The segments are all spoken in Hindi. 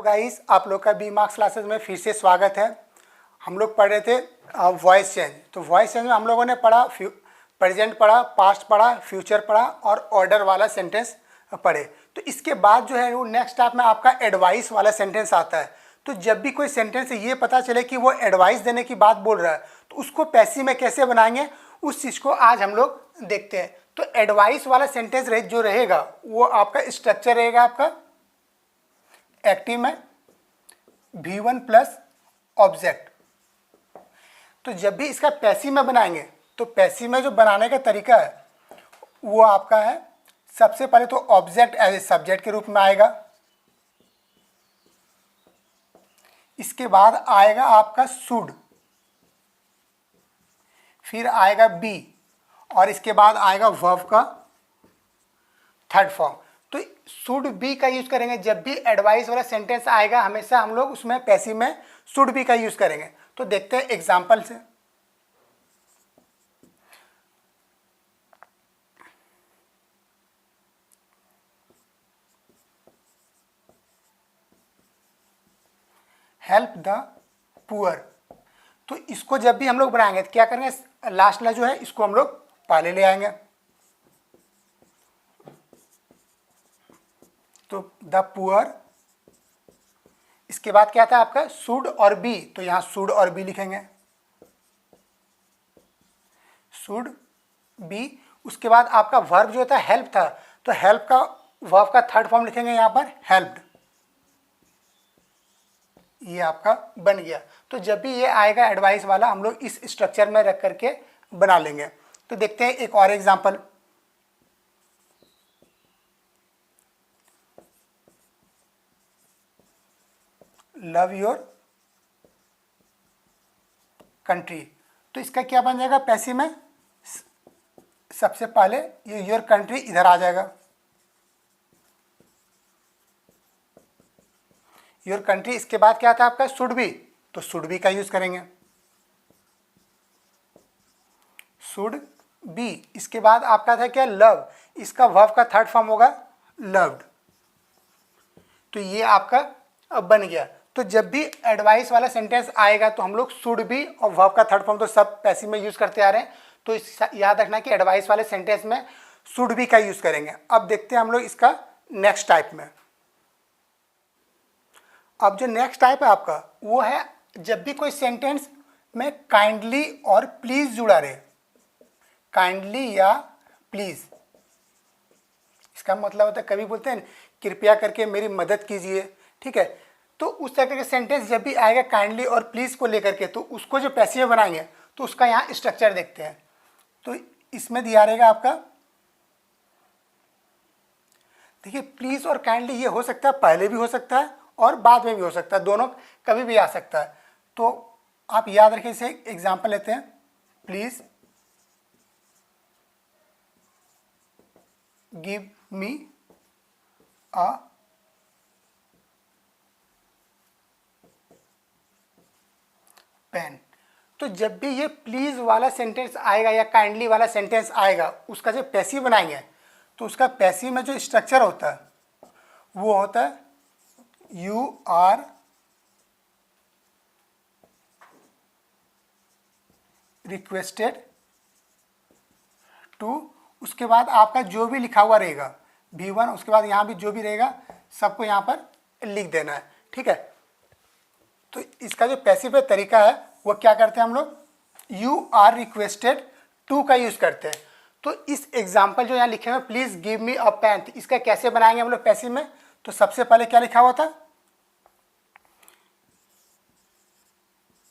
गाइस, आप लोग का बी मार्क्स क्लासेस में फिर से स्वागत है। हम लोग पढ़ रहे थे वॉइस चेंज। तो वॉइस चेंज में हम लोगों ने पढ़ा प्रेजेंट पढ़ा, पास्ट पढ़ा, फ्यूचर पढ़ा और ऑर्डर वाला सेंटेंस पढ़े। तो इसके बाद जो है वो नेक्स्ट स्टेप में आपका एडवाइस वाला सेंटेंस आता है। तो जब भी कोई सेंटेंस ये पता चले कि वो एडवाइस देने की बात बोल रहा है तो उसको पैसिव में कैसे बनाएंगे, उस चीज़ को आज हम लोग देखते हैं। तो एडवाइस वाला सेंटेंस जो रहेगा वो आपका स्ट्रक्चर रहेगा आपका एक्टिव में V1 प्लस ऑब्जेक्ट। तो जब भी इसका पैसिव में बनाएंगे तो पैसिव में जो बनाने का तरीका है वो आपका है, सबसे पहले तो ऑब्जेक्ट एज ए सब्जेक्ट के रूप में आएगा, इसके बाद आएगा आपका शुड, फिर आएगा बी और इसके बाद आएगा वर्ब का थर्ड फॉर्म। तो शुड बी का यूज करेंगे। जब भी एडवाइस वाला सेंटेंस आएगा हमेशा हम लोग उसमें पैसिव में शुड बी का यूज करेंगे। तो देखते हैं एग्जांपल से। Help the poor. तो इसको जब भी हम लोग बनाएंगे तो क्या करेंगे, लास्ट वाला जो है इसको हम लोग पहले ले आएंगे। तो द पुअर, इसके बाद क्या था आपका शुड और बी, तो यहाँ शुड और बी लिखेंगे, शुड बी। उसके बाद आपका वर्ब जो था हेल्प था, तो हेल्प का वर्ब का थर्ड फॉर्म लिखेंगे यहाँ पर हेल्प्ड, ये आपका बन गया। तो जब भी ये आएगा एडवाइस वाला हम लोग इस स्ट्रक्चर में रख करके बना लेंगे। तो देखते हैं एक और एग्जांपल। Love your country. तो इसका क्या बन जाएगा पैसिव में, सबसे पहले ये योर कंट्री इधर आ जाएगा, योर कंट्री। इसके बाद क्या था आपका शुड बी, तो शुड बी का यूज करेंगे, शुड बी। इसके बाद आपका था क्या लव, इसका वर्ब का थर्ड फॉर्म होगा लव्ड। तो ये आपका अब बन गया। तो जब भी एडवाइस वाला सेंटेंस आएगा तो हम लोग शुड बी और वर्ब का थर्ड फॉर्म तो सब पैसिव में यूज करते आ रहे हैं। तो याद रखना कि एडवाइस वाले सेंटेंस में शुड बी का यूज करेंगे। अब देखते हैं हम लोग इसका नेक्स्ट टाइप में। अब जो नेक्स्ट टाइप है आपका वो है जब भी कोई सेंटेंस में काइंडली और प्लीज जुड़ा रहे, काइंडली या प्लीज। इसका मतलब होता है, कभी बोलते हैं कृपया करके मेरी मदद कीजिए, ठीक है। तो उस तरह के सेंटेंस जब भी आएगा काइंडली और प्लीज को लेकर के, तो उसको जो पैसिव बनाएंगे तो उसका यहाँ स्ट्रक्चर देखते हैं। तो इसमें दिया रहेगा आपका, देखिए प्लीज और काइंडली ये हो सकता है पहले भी हो सकता है और बाद में भी हो सकता है, दोनों कभी भी आ सकता है। तो आप याद रखिए, इसे एग्जांपल लेते हैं, please give me a pen. तो जब भी ये प्लीज वाला सेंटेंस आएगा या काइंडली वाला सेंटेंस आएगा, उसका जो पैसिव बनाएंगे तो उसका पैसिव में जो स्ट्रक्चर होता है वो होता है यू आर रिक्वेस्टेड टू। उसके बाद आपका जो भी लिखा हुआ रहेगा V1, उसके बाद यहाँ भी जो भी रहेगा सबको यहाँ पर लिख देना है, ठीक है। तो इसका जो पैसिव तरीका है वो क्या करते हैं हम लोग, यू आर रिक्वेस्टेड टू का यूज करते हैं। तो इस एग्जाम्पल जो यहाँ लिखे हुए please give me a pen, इसका कैसे बनाएंगे हम लोग पैसिव में। तो सबसे पहले क्या लिखा हुआ था,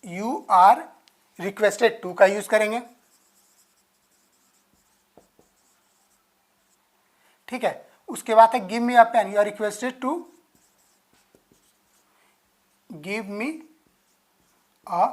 यू आर रिक्वेस्टेड टू का यूज करेंगे, ठीक है। उसके बाद है give me a pen, you are requested to give me a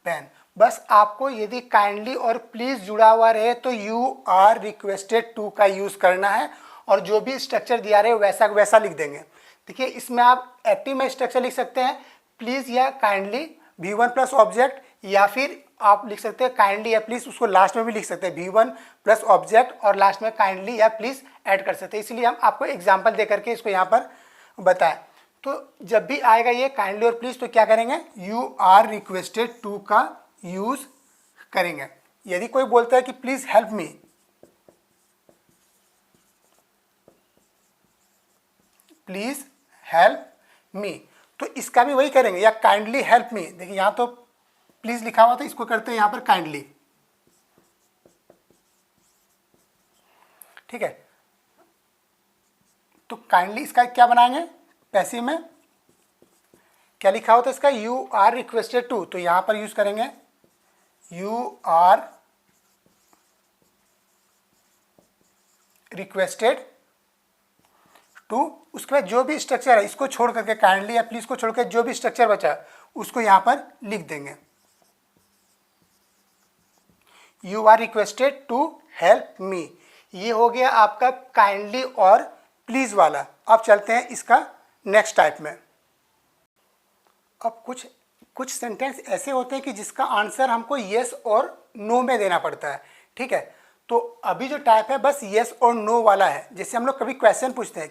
pen. बस आपको यदि काइंडली और प्लीज जुड़ा हुआ रहे तो यू आर रिक्वेस्टेड टू का यूज करना है और जो भी स्ट्रक्चर दिया रहे वैसा वैसा लिख देंगे। देखिए इसमें आप एक्टिव में स्ट्रक्चर लिख सकते हैं प्लीज या काइंडली V1 प्लस ऑब्जेक्ट, या फिर आप लिख सकते हैं काइंडली या प्लीज, उसको लास्ट में भी लिख सकते हैं V1 प्लस ऑब्जेक्ट और लास्ट में काइंडली या प्लीज ऐड कर सकते हैं। इसलिए हम आपको एग्जाम्पल दे करके इसको यहाँ पर बताएं। तो जब भी आएगा ये काइंडली और प्लीज तो क्या करेंगे, यू आर रिक्वेस्टेड टू का यूज करेंगे। यदि कोई बोलता है कि please help me, please help me, तो इसका भी वही करेंगे, या काइंडली हेल्प मी। देखिए यहां तो प्लीज लिखा हुआ था, इसको करते हैं यहां पर काइंडली। ठीक है, तो काइंडली इसका क्या बनाएंगे, पैसिव में क्या लिखा होता है इसका, यू आर रिक्वेस्टेड टू, तो यहां पर यूज करेंगे यू आर रिक्वेस्टेड टू। उसके बाद जो भी स्ट्रक्चर है इसको छोड़ करके, काइंडली या प्लीज को छोड़ कर जो भी स्ट्रक्चर बचा उसको यहां पर लिख देंगे, you are requested to help me. ये हो गया आपका काइंडली और प्लीज वाला। अब चलते हैं इसका नेक्स्ट टाइप में। अब कुछ सेंटेंस ऐसे होते हैं कि जिसका आंसर हमको येस और नो में देना पड़ता है। ठीक है, तो अभी जो टाइप है बस येस और नो वाला है। जैसे हम लोग कभी क्वेश्चन पूछते हैं,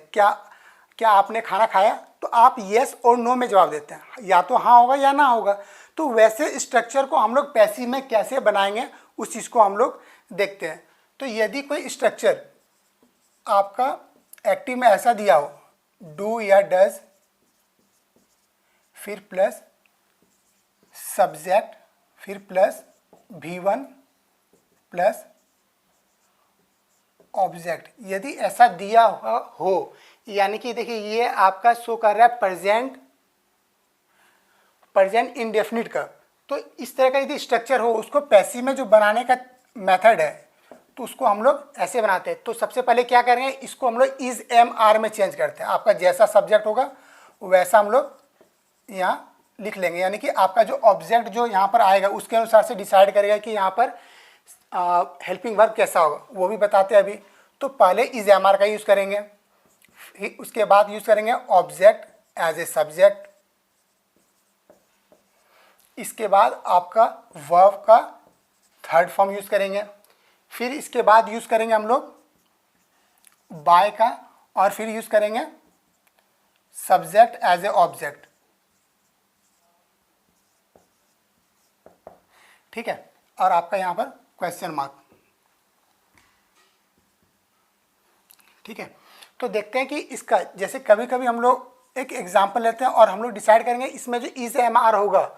क्या आपने खाना खाया, तो आप येस और नो में जवाब देते हैं, या तो हाँ होगा या ना होगा। तो वैसे स्ट्रक्चर को हम लोग पैसिव में कैसे बनाएंगे उस चीज़ को हम लोग देखते हैं। तो यदि कोई स्ट्रक्चर आपका एक्टिव में ऐसा दिया हो, डू या डज फिर प्लस सब्जेक्ट फिर प्लस V1 प्लस ऑब्जेक्ट, यदि ऐसा दिया हो, यानी कि देखिए ये आपका शो कर रहा है प्रेजेंट इंडेफिनिट का। तो इस तरह का यदि स्ट्रक्चर हो, उसको पैसिव में जो बनाने का मेथड है तो उसको हम लोग ऐसे बनाते हैं। तो सबसे पहले क्या करेंगे, इसको हम लोग इज एम आर में चेंज करते हैं। आपका जैसा सब्जेक्ट होगा वैसा हम लोग यहाँ लिख लेंगे, यानी कि आपका जो ऑब्जेक्ट जो यहाँ पर आएगा उसके अनुसार से डिसाइड करेगा कि यहाँ पर हेल्पिंग वर्ब कैसा होगा, वो भी बताते हैं अभी। तो पहले इज एम आर का यूज़ करेंगे, फिर उसके बाद यूज़ करेंगे ऑब्जेक्ट एज ए सब्जेक्ट, इसके बाद आपका वर्ब का थर्ड फॉर्म यूज़ करेंगे, फिर इसके बाद यूज़ करेंगे हम लोग बाय का, और फिर यूज़ करेंगे सब्जेक्ट एज ए ऑब्जेक्ट। ठीक है, और आपका यहाँ पर क्वेश्चन मार्क। ठीक है, तो देखते हैं कि इसका जैसे कभी कभी हम लोग एक एग्जांपल लेते हैं और हम लोग डिसाइड करेंगे इसमें जो इज एम आर होगा,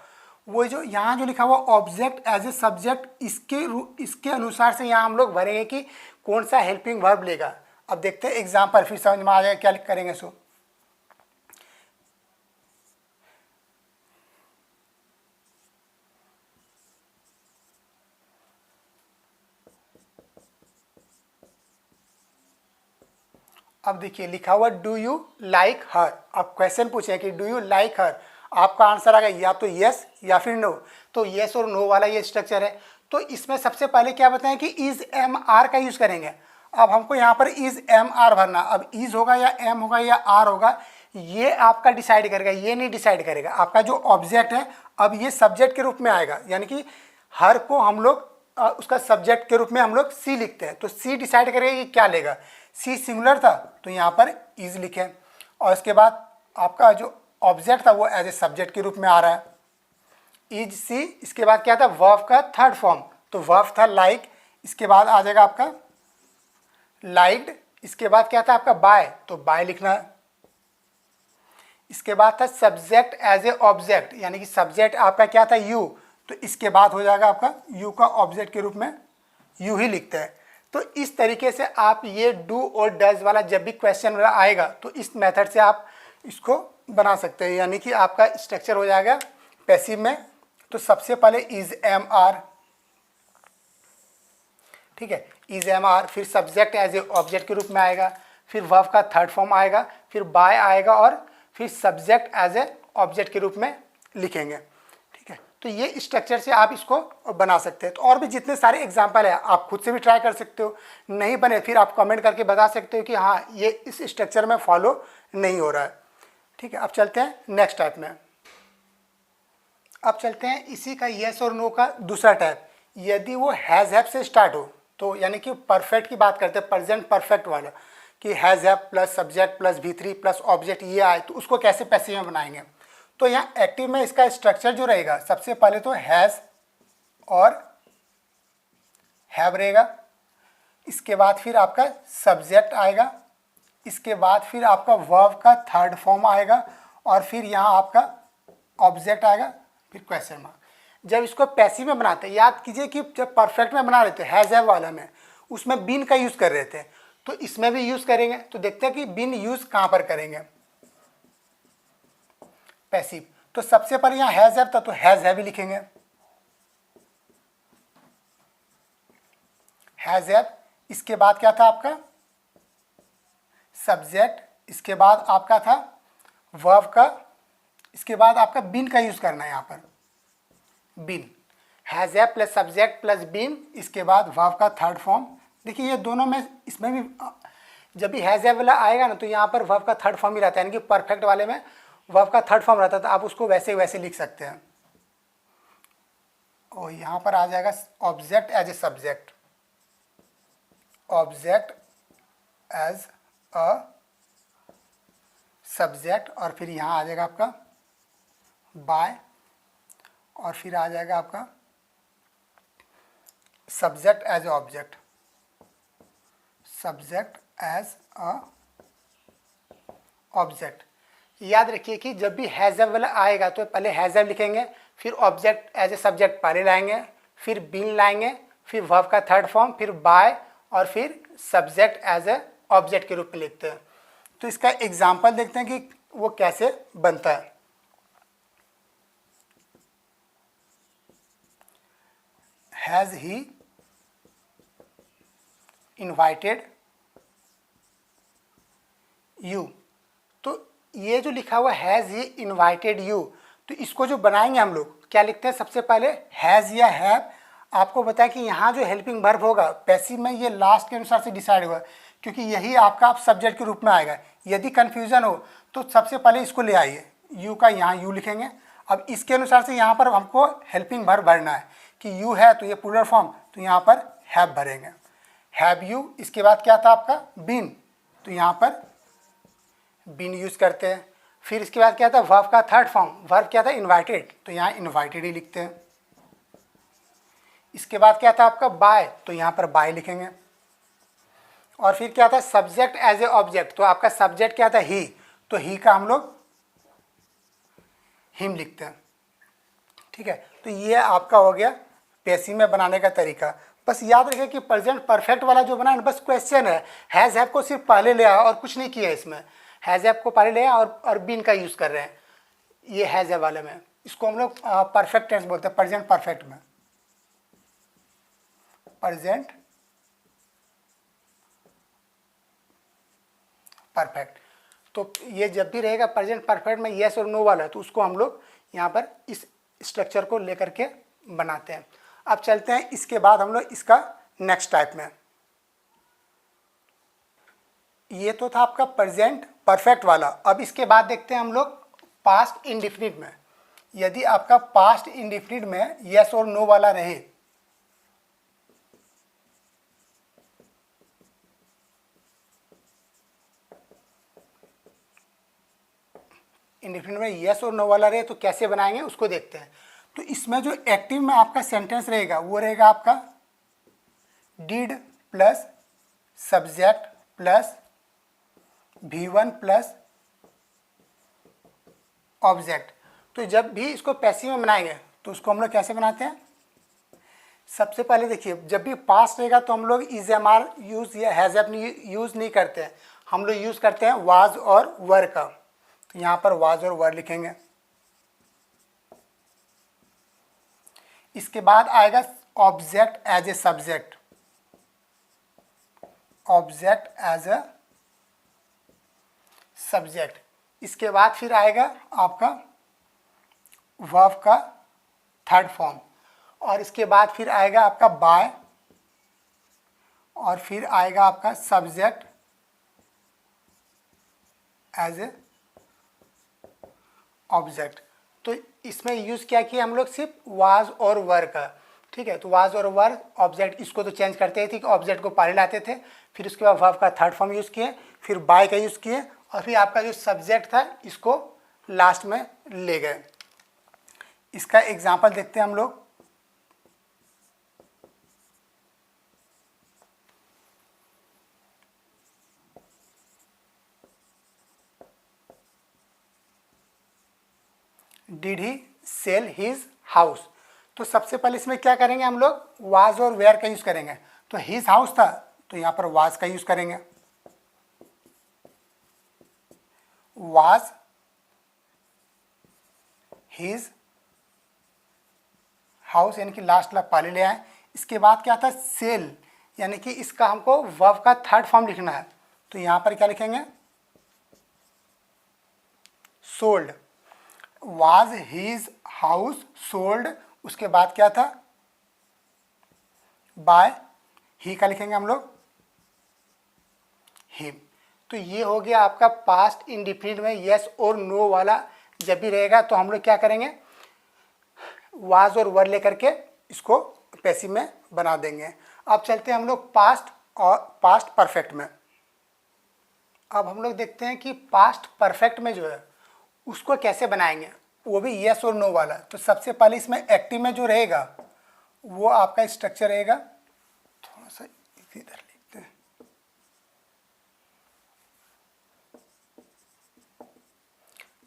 वो जो यहाँ जो लिखा हुआ ऑब्जेक्ट एज ए सब्जेक्ट, इसके अनुसार से यहाँ हम लोग भरेंगे कि कौन सा हेल्पिंग वर्ब लेगा। अब देखते हैं एग्जांपल, फिर समझ में आ जाएगा क्या करेंगे। सो अब देखिए लिखा हुआ डू यू लाइक हर। अब क्वेश्चन पूछे कि डू यू लाइक हर, आपका आंसर आ गया या तो यस या फिर नो। तो यस और नो वाला ये स्ट्रक्चर है। तो इसमें सबसे पहले क्या बताएं कि इज एम आर का यूज़ करेंगे। अब हमको यहाँ पर इज एम आर भरना, अब इज होगा या एम होगा या आर होगा ये आपका डिसाइड करेगा, ये नहीं डिसाइड करेगा। आपका जो ऑब्जेक्ट है अब ये सब्जेक्ट के रूप में आएगा, यानी कि हर को हम लोग उसका सब्जेक्ट के रूप में हम लोग सी लिखते हैं। तो सी डिसाइड करेगा कि क्या लेगा। सी सिंगुलर था तो यहाँ पर इज लिखें, और इसके बाद आपका जो ऑब्जेक्ट था वो एज ए सब्जेक्ट के रूप में आ रहा है, इज सी। इसके बाद क्या था, वर्ब का थर्ड फॉर्म, तो वर्ब था लाइक, इसके बाद आ जाएगा आपका लाइक्ड। इसके बाद क्या था आपका बाय, तो बाय लिखना है। इसके बाद था सब्जेक्ट एज ए ऑब्जेक्ट, यानी कि सब्जेक्ट आपका क्या था यू, तो इसके बाद हो जाएगा आपका यू का ऑब्जेक्ट के रूप में यू ही लिखते हैं। तो इस तरीके से आप ये डू और डज वाला जब भी क्वेश्चन वाला आएगा तो इस मेथड से आप इसको बना सकते हैं, यानी कि आपका स्ट्रक्चर हो जाएगा पैसिव में। तो सबसे पहले इज एम आर, ठीक है, इज एम आर, फिर सब्जेक्ट एज ए ऑब्जेक्ट के रूप में आएगा, फिर वर्ब का थर्ड फॉर्म आएगा, फिर बाय आएगा, और फिर सब्जेक्ट एज ए ऑब्जेक्ट के रूप में लिखेंगे। ठीक है, तो ये स्ट्रक्चर से आप इसको बना सकते हैं। तो और भी जितने सारे एग्जाम्पल है आप खुद से भी ट्राई कर सकते हो, नहीं बने फिर आप कमेंट करके बता सकते हो कि हाँ ये इस स्ट्रक्चर में फॉलो नहीं हो रहा है। ठीक है, अब चलते हैं नेक्स्ट टाइप में। अब चलते हैं इसी का येस और नो का दूसरा टाइप। यदि वो हैज़ हैव से स्टार्ट हो, तो यानी कि परफेक्ट की बात करते हैं, प्रेजेंट परफेक्ट वाला, कि has have plus subject plus V3 plus object ये आए, तो उसको कैसे पैसिव में बनाएंगे। तो यहाँ एक्टिव में इसका स्ट्रक्चर जो रहेगा, सबसे पहले तो हैज़ और हैव रहेगा, इसके बाद फिर आपका सब्जेक्ट आएगा, इसके बाद फिर आपका वर्ब का थर्ड फॉर्म आएगा, और फिर यहाँ आपका ऑब्जेक्ट आएगा, फिर क्वेश्चन मार्क। जब इसको पैसिव में बनाते हैं, याद कीजिए कि जब परफेक्ट में बना रहे थे हैज़ हैव वाला में, उसमें बीन का यूज़ कर रहे थे, तो इसमें भी यूज़ करेंगे। तो देखते हैं कि बीन यूज़ कहाँ पर करेंगे, पैसिव। तो सबसे पहले यहाँ हैज़ हैव था, तो हैज़ हैव ही लिखेंगे, हैज़ हैव। इसके बाद क्या था आपका सब्जेक्ट, इसके बाद आपका था वर्ब का, इसके बाद आपका बीन का यूज़ करना है यहाँ पर, been. Has have plus subject plus been, इसके बाद वर्ब का थर्ड फॉर्म। देखिए ये दोनों में, इसमें भी जब भी हैज़ हैव वाला आएगा ना, तो यहाँ पर वर्ब का थर्ड फॉर्म ही रहता है, यानी कि परफेक्ट वाले में वर्ब का थर्ड फॉर्म रहता है, तो आप उसको वैसे वैसे लिख सकते हैं। और यहाँ पर आ जाएगा object as a subject, object as a subject, और फिर यहाँ आ जाएगा आपका बाय, और फिर आ जाएगा आपका subject as object, subject as a object. याद रखिए कि जब भी हैज़ हैव वाला आएगा तो पहले हैज़ हैव लिखेंगे, फिर ऑब्जेक्ट एज ए सब्जेक्ट पहले लाएंगे, फिर बीन लाएंगे, फिर वर्ब का थर्ड फॉर्म, फिर बाय, और फिर सब्जेक्ट एज ए ऑब्जेक्ट के रूप में लिखते हैं। तो इसका एग्जाम्पल देखते हैं कि वो कैसे बनता है। हैज़ ही इनवाइटेड यू, तो ये जो लिखा हुआ हैज़ ही इनवाइटेड यू, तो इसको जो बनाएंगे हम लोग क्या लिखते हैं, सबसे पहले हैज़ या हैव। आपको बताया कि यहाँ जो हेल्पिंग वर्ब होगा पैसिव में, ये लास्ट के अनुसार से डिसाइड होगा, क्योंकि यही आपका आप सब्जेक्ट के रूप में आएगा। यदि कन्फ्यूज़न हो तो सबसे पहले इसको ले आइए, यू का यहाँ यू लिखेंगे। अब इसके अनुसार से यहाँ पर हमको हेल्पिंग वर्ब भरना है कि यू है तो ये प्लूरल फॉर्म, तो यहाँ पर हैव भरेंगे, हैव यू। इसके बाद क्या था आपका बीन, तो यहाँ पर बीन यूज़ करते हैं। फिर इसके बाद क्या था वर्ब का थर्ड फॉर्म, वर्ब क्या था इनवाइटेड, तो यहाँ इनवाइटेड ही लिखते हैं। इसके बाद क्या था आपका बाय, तो यहाँ पर बाय लिखेंगे। और फिर क्या था सब्जेक्ट एज ए ऑब्जेक्ट, तो आपका सब्जेक्ट क्या था ही, तो ही का हम लोग हिम लिखते हैं। ठीक है, तो ये आपका हो गया पैसिव में बनाने का तरीका। बस याद रखिए कि प्रेजेंट परफेक्ट वाला जो बना है बस क्वेश्चन है, हैज़ हैव को सिर्फ पहले ले आया और कुछ नहीं किया इसमें। हैज़ हैव को पहले ले आया और बीन का यूज़ कर रहे हैं ये हैज़ हैव वाले में। इसको हम लोग परफेक्ट टेंस बोलते हैं, प्रेजेंट परफेक्ट में, प्रेजेंट परफेक्ट। तो ये जब भी रहेगा प्रेजेंट परफेक्ट में येस और नो वाला, तो उसको हम लोग यहाँ पर इस स्ट्रक्चर को लेकर के बनाते हैं। अब चलते हैं इसके बाद हम लोग इसका नेक्स्ट टाइप में। ये तो था आपका प्रेजेंट परफेक्ट वाला। अब इसके बाद देखते हैं हम लोग पास्ट इंडेफिनिट में। यदि आपका पास्ट इंडेफिनिट में येस और नो वाला रहे, इंडेफिनिट में येस और नो वाला रहे तो कैसे बनाएंगे उसको देखते हैं। तो इसमें जो एक्टिव में आपका सेंटेंस रहेगा वो रहेगा आपका did plus subject plus V1 plus object. तो जब भी इसको पैसिव में बनाएंगे तो उसको हम लोग कैसे बनाते हैं, सबसे पहले देखिए जब भी पास्ट रहेगा तो हम लोग इज एम आर यूज़ या हैज़ हैव यूज़ नहीं करते हैं, हम लोग यूज़ करते हैं वाज और वर का। तो यहाँ पर वाज और वर लिखेंगे। इसके बाद आएगा object as a subject, object as a subject. इसके बाद फिर आएगा आपका वर्ब का थर्ड फॉर्म, और इसके बाद फिर आएगा आपका बाय, और फिर आएगा आपका सब्जेक्ट एज ए ऑब्जेक्ट। तो इसमें यूज़ क्या किया हम लोग, सिर्फ वाज और वर का। ठीक है। तो वाज और वर ऑब्जेक्ट, इसको तो चेंज करते ही थे कि ऑब्जेक्ट को पहले लाते थे, फिर उसके बाद वर्ब का थर्ड फॉर्म यूज़ किए, फिर बाय का यूज़ किए, और फिर आपका जो सब्जेक्ट था इसको लास्ट में ले गए। इसका एग्जाम्पल देखते हैं हम लोग। Did he sell his house. तो सबसे पहले इसमें क्या करेंगे हम लोग, वाज और वेयर का यूज करेंगे। तो हिज हाउस था तो यहां पर वाज का यूज करेंगे, वाज हिज हाउस, यानी कि लास्ट लग पहले ले आए। इसके बाद क्या था, सेल, यानी कि इसका हमको वर्ब का थर्ड फॉर्म लिखना है। तो यहां पर क्या लिखेंगे, sold, was his house sold. उसके बाद क्या था, बाय, ही का लिखेंगे हम लोग, हिम। तो ये हो गया आपका पास्ट इंडिफिनिट में यस और नो वाला जब भी रहेगा तो हम लोग क्या करेंगे, वाज और वर लेकर के इसको पैसिव में बना देंगे। अब चलते हैं हम लोग पास्ट और पास्ट परफेक्ट में। अब हम लोग देखते हैं कि पास्ट परफेक्ट में जो है उसको कैसे बनाएंगे, वो भी यस और नो वाला। तो सबसे पहले इसमें एक्टिव में जो रहेगा वो आपका स्ट्रक्चर रहेगा, थोड़ा सा इधर लिखते हैं,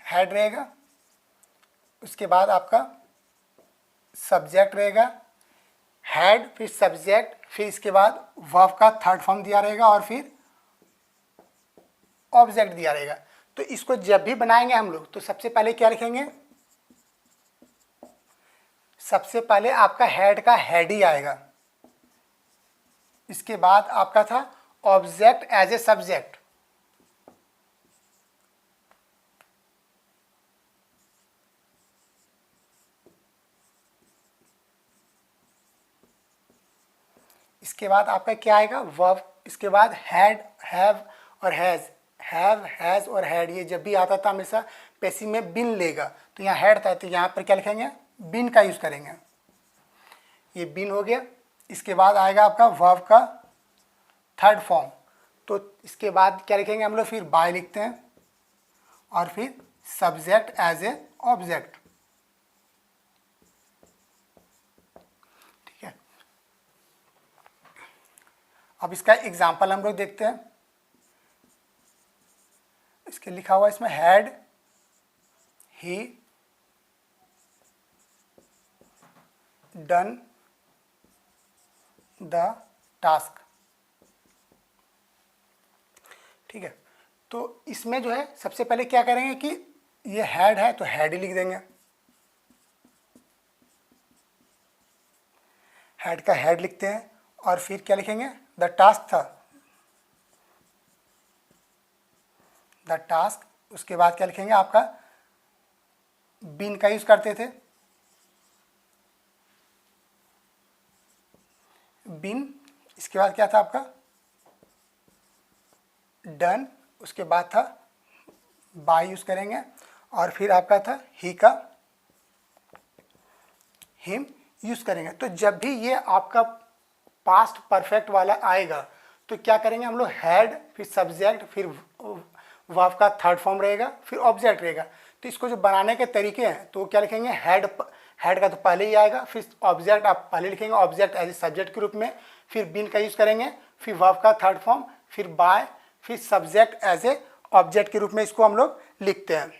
हेड रहेगा, उसके बाद आपका सब्जेक्ट रहेगा, हेड फिर सब्जेक्ट, फिर इसके बाद वर्ब का थर्ड फॉर्म दिया रहेगा और फिर ऑब्जेक्ट दिया रहेगा। तो इसको जब भी बनाएंगे हम लोग तो सबसे पहले क्या लिखेंगे, सबसे पहले आपका हेड का हेड ही आएगा, इसके बाद आपका था ऑब्जेक्ट एज ए सब्जेक्ट, इसके बाद आपका क्या आएगा, वर्ब, इसके बाद हैड, हैव और हैज़, हैव, हैज़ और हैड, ये जब भी आता था हमेशा पैसिव में बिन लेगा। तो यहाँ हैड था तो यहाँ पर क्या लिखेंगे, बिन का यूज़ करेंगे, ये बिन हो गया। इसके बाद आएगा आपका वर्ब का थर्ड फॉर्म, तो इसके बाद क्या लिखेंगे हम लोग, फिर बाय लिखते हैं और फिर सब्जेक्ट एज ए ऑब्जेक्ट, ठीक है। अब इसका एग्जाम्पल हम लोग देखते हैं। इसके लिखा हुआ इसमें had he done the task, ठीक है। तो इसमें जो है सबसे पहले क्या करेंगे कि ये हैड है तो हैड ही लिख देंगे, हैड का हैड लिखते हैं और फिर क्या लिखेंगे, द टास्क था, द टास्क। उसके बाद क्या लिखेंगे, आपका बिन का यूज करते थे, बिन। इसके बाद क्या था आपका डन, उसके बाद था बाय यूज करेंगे और फिर आपका था ही का हिम यूज करेंगे। तो जब भी ये आपका पास्ट परफेक्ट वाला आएगा तो क्या करेंगे हम लोग, हैड फिर सब्जेक्ट फिर वर्ब का थर्ड फॉर्म रहेगा फिर ऑब्जेक्ट रहेगा। तो इसको जो बनाने के तरीके हैं तो क्या लिखेंगे, हेड, हेड का तो पहले ही आएगा, फिर ऑब्जेक्ट आप पहले लिखेंगे ऑब्जेक्ट एज ए सब्जेक्ट के रूप में, फिर बिन का यूज करेंगे, फिर वर्ब का थर्ड फॉर्म, फिर बाय, फिर सब्जेक्ट एज ए ऑब्जेक्ट के रूप में इसको हम लोग लिखते हैं।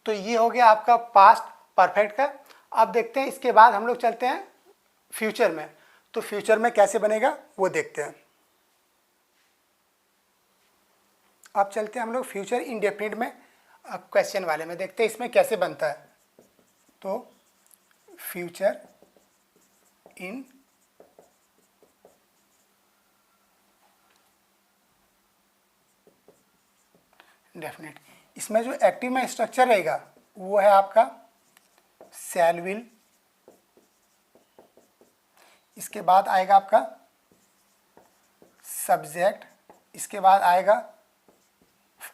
तो ये हो गया आपका पास्ट परफेक्ट का। अब देखते हैं इसके बाद हम लोग चलते हैं फ्यूचर में। तो फ्यूचर में कैसे बनेगा वो देखते हैं। अब चलते हैं हम लोग फ्यूचर इंडेफिनिट में, क्वेश्चन वाले में देखते हैं इसमें कैसे बनता है। तो फ्यूचर इन डेफिनेट, इसमें जो एक्टिव में स्ट्रक्चर रहेगा वो है आपका शैल विल, इसके बाद आएगा आपका सब्जेक्ट, इसके बाद आएगा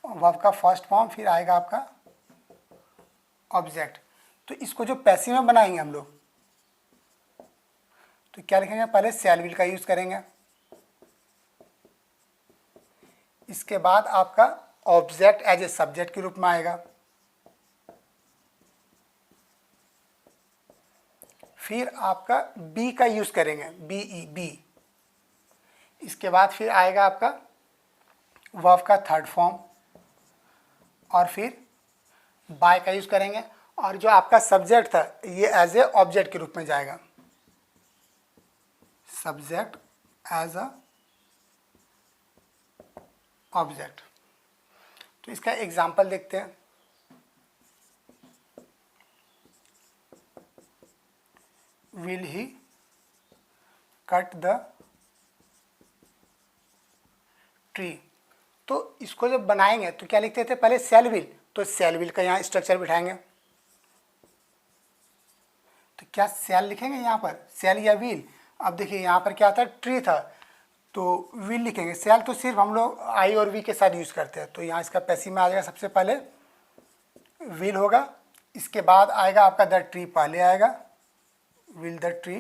वर्ब का फर्स्ट फॉर्म, फिर आएगा आपका ऑब्जेक्ट। तो इसको जो पैसिव में बनाएंगे हम लोग तो क्या लिखेंगे, पहले शैल विल का यूज़ करेंगे। इसके बाद आपका ऑब्जेक्ट एज ए सब्जेक्ट के रूप में आएगा। फिर आपका बी का यूज़ करेंगे, बी। इसके बाद फिर आएगा आपका वर्ब का थर्ड फॉर्म, और फिर बाय का यूज़ करेंगे, और जो आपका सब्जेक्ट था ये एज ए ऑब्जेक्ट के रूप में जाएगा, सब्जेक्ट एज अ ऑब्जेक्ट। तो इसका एग्जाम्पल देखते हैं। Will he cut the tree. तो इसको जब बनाएंगे तो क्या लिखते थे, पहले शैल विल, तो शैल विल का यहाँ स्ट्रक्चर बिठाएंगे। तो क्या शैल लिखेंगे यहाँ पर, शैल या विल। अब देखिए यहाँ पर क्या था, ट्री था, तो विल लिखेंगे। शैल तो सिर्फ हम लोग आई और वी के साथ यूज़ करते हैं, तो यहाँ इसका पैसिव में आ जाएगा, सबसे पहले विल होगा। इसके बाद आएगा आपका द ट्री, पहले आएगा विल द ट्री।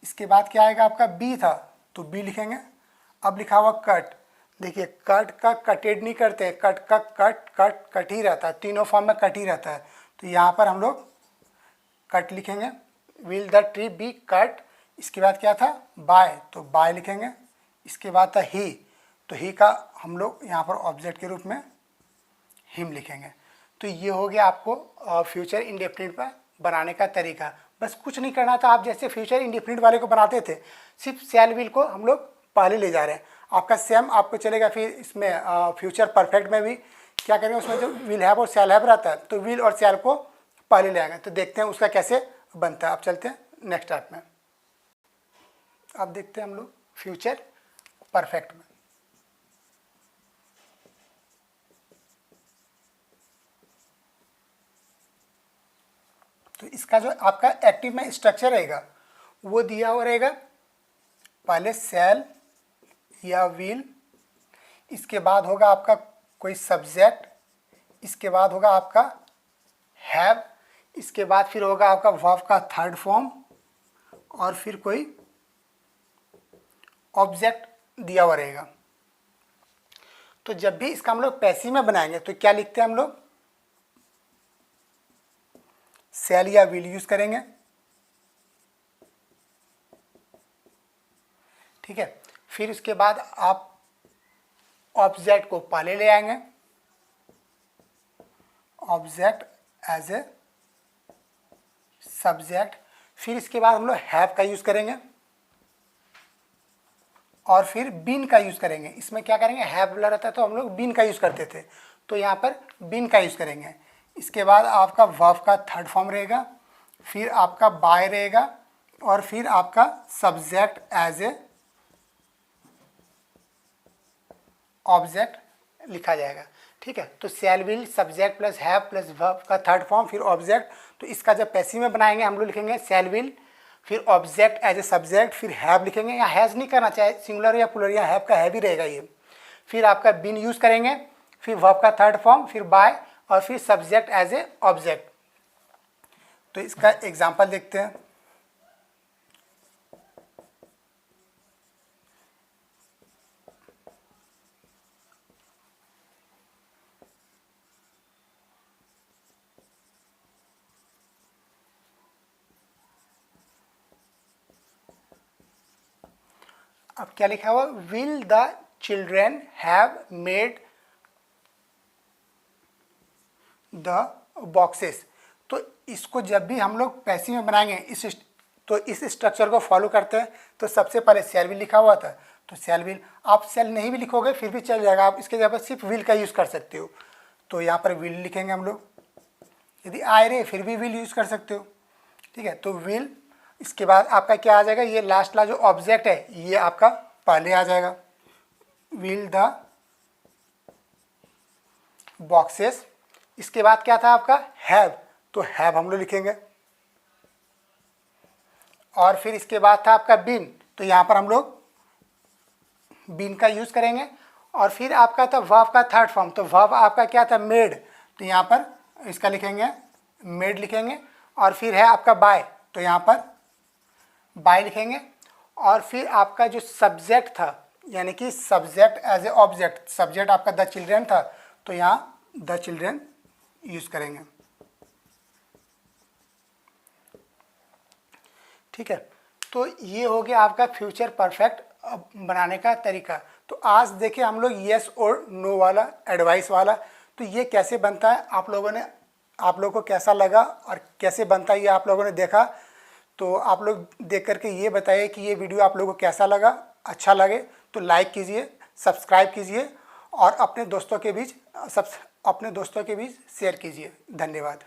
इसके बाद क्या आएगा आपका, बी था तो बी लिखेंगे। अब लिखा हुआ कट, देखिए कट का कटेड नहीं करते, कट का कट ही रहता है, तीनों फॉर्म में कट ही रहता है। तो यहाँ पर हम लोग कट लिखेंगे, will the tree be cut. इसके बाद क्या था, बाय, तो बाय लिखेंगे। इसके बाद था ही, तो ही का हम लोग यहाँ पर ऑब्जेक्ट के रूप में हिम लिखेंगे। तो ये हो गया आपको फ्यूचर इंडेफिनिट पर बनाने का तरीका। बस कुछ नहीं करना था, आप जैसे फ्यूचर इंडेफिनिट वाले को बनाते थे, सिर्फ शैल विल को हम लोग पहले ले जा रहे हैं। आपका सेम आपको चलेगा फिर इसमें फ्यूचर परफेक्ट में भी क्या करेंगे, उसमें जो विल हैव और शैल हैव रहता है, तो विल और शैल को पहले ले आएंगे। तो देखते हैं उसका कैसे बनता है। अब चलते हैं नेक्स्ट स्टेप में। अब देखते हैं हम लोग फ्यूचर परफेक्ट में। तो इसका जो आपका एक्टिव में स्ट्रक्चर रहेगा वो दिया हुआ रहेगा, पहले शैल या विल, इसके बाद होगा आपका कोई सब्जेक्ट, इसके बाद होगा आपका हैव, इसके बाद फिर होगा आपका वर्ब का थर्ड फॉर्म, और फिर कोई ऑब्जेक्ट दिया हुआ रहेगा। तो जब भी इसका हम लोग पैसिव में बनाएंगे तो क्या लिखते हैं हम लोग, शैल या विल यूज करेंगे। ठीक है, फिर उसके बाद आप ऑब्जेक्ट को पहले ले आएंगे, ऑब्जेक्ट एज ए सब्जेक्ट। फिर इसके बाद हम लोग हैव का यूज करेंगे, और फिर बीन का यूज करेंगे। इसमें क्या करेंगे, हैव बोला रहता है तो हम लोग बीन का यूज करते थे, तो यहाँ पर बीन का यूज करेंगे। इसके बाद आपका वर्ब का थर्ड फॉर्म रहेगा, फिर आपका बाय रहेगा, और फिर आपका सब्जेक्ट एज ए ऑब्जेक्ट लिखा जाएगा। ठीक है, तो शैल will subject plus have plus verb का थर्ड फॉर्म फिर ऑब्जेक्ट। तो इसका जब पैसिव में बनाएंगे हम लोग लिखेंगे शैल विल, फिर ऑब्जेक्ट एज ए सब्जेक्ट, फिर हैव लिखेंगे। यहाँ हैज़ नहीं करना, चाहे सिंगुलर या प्लूरल, यहाँ हैव का हैव ही रहेगा ये। फिर आपका बीन यूज करेंगे, फिर वर्ब का थर्ड फॉर्म, फिर बाय, और फिर सब्जेक्ट एज ए ऑब्जेक्ट। तो इसका एग्जाम्पल देखते हैं। अब क्या लिखा हुआ, will the children have made the boxes. तो इसको जब भी हम लोग पैसिव में बनाएंगे इस स्ट्रक्चर को फॉलो करते हैं। तो सबसे पहले शैल विल लिखा हुआ था, तो शैल विल, आप शैल नहीं भी लिखोगे फिर भी चल जाएगा, आप इसके जगह पर सिर्फ विल का यूज़ कर सकते हो। तो यहाँ पर विल लिखेंगे हम लोग, यदि आए रहे फिर भी विल यूज़ कर सकते हो। ठीक है, तो विल, इसके बाद आपका क्या आ जाएगा, ये लास्ट वाला जो ऑब्जेक्ट है ये आपका पहले आ जाएगा, विल द बॉक्सेस। इसके बाद क्या था आपका, हैव, तो हैव हम लोग लिखेंगे, और फिर इसके बाद था आपका बीन, तो यहाँ पर हम लोग बीन का यूज़ करेंगे। और फिर आपका था वर्ब का थर्ड फॉर्म, तो वर्ब आपका क्या था, मेड, तो यहाँ पर इसका लिखेंगे मेड लिखेंगे। और फिर है आपका बाय, तो यहाँ पर बाय लिखेंगे और फिर आपका जो सब्जेक्ट था यानी कि subject as a object, subject आपका द चिल्ड्रेन था तो यहाँ द चिल्ड्रेन यूज़ करेंगे। ठीक है, तो ये हो गया आपका फ्यूचर परफेक्ट बनाने का तरीका। तो आज देखिए हम लोग येस और नो वाला, एडवाइस वाला, तो ये कैसे बनता है आप लोगों को कैसा लगा और कैसे बनता है ये आप लोगों ने देखा। तो आप लोग देख करके ये बताइए कि ये वीडियो आप लोगों को कैसा लगा। अच्छा लगे तो लाइक कीजिए, सब्सक्राइब कीजिए और अपने दोस्तों के बीच शेयर कीजिए। धन्यवाद।